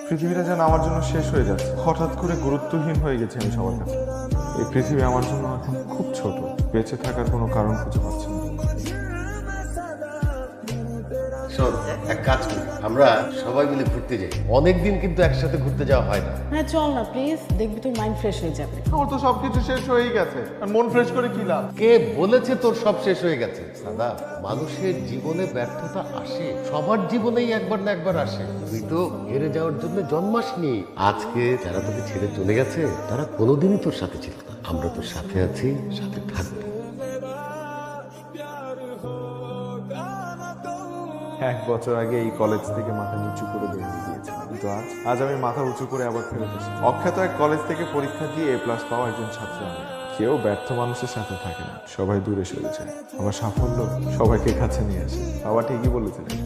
পৃথিবীটা যেন আমার জন্য শেষ হয়ে যাচ্ছে, হঠাৎ করে গুরুত্বহীন হয়ে গেছে আমি সবার কাছে। এই পৃথিবী আমার জন্য এখন খুব ছোট, বেঁচে থাকার কোনো কারণ খুঁজে পাচ্ছি না। শোন, এক কাজ করি, আমরা সবাই মিলে ঘুরতে যাই। অনেকদিন কিন্তু একসাথে ঘুরতে যাওয়া হয় না। হ্যাঁ চল না প্লিজ, দেখবি তোর মাইন্ড ফ্রেশ হয়ে যাবে। আমার তো সবকিছু শেষ হয়েই গেছে, আর মন ফ্রেশ করে কি লাভ? কে বলেছে তোর সব শেষ হয়ে গেছে? সাদা, মানুষের জীবনে ব্যর্থতা আসে, সবার জীবনেই একবার না একবার আসে। তুই তো হেরে যাওয়ার জন্য জন্মাসনি। আজকে যারা তোকে ছেড়ে চলে গেছে তারা কোনোদিনই তোর সাথে ছিল না। আমরা তোর সাথে আছি, সাথে থাকবো। 1 বছর আগে এই কলেজ থেকে মাথা নিচু করে বেরিয়ে গিয়েছিলাম, কিন্তু আজ আমি মাথা উঁচু করে আবার ফেরত এসেছি। অখ্যাত এক কলেজ থেকে পরীক্ষা দিয়ে A+ পাওয়া একজন ছাত্র আমি। কেউ ব্যর্থ মানুষের সাথে থাকে না, সবাই দূরে সরে যায়। আমার সাফল্য সবাইকে কাছে নিয়ে আসে। বাবা ঠিকই বলেছিলেন।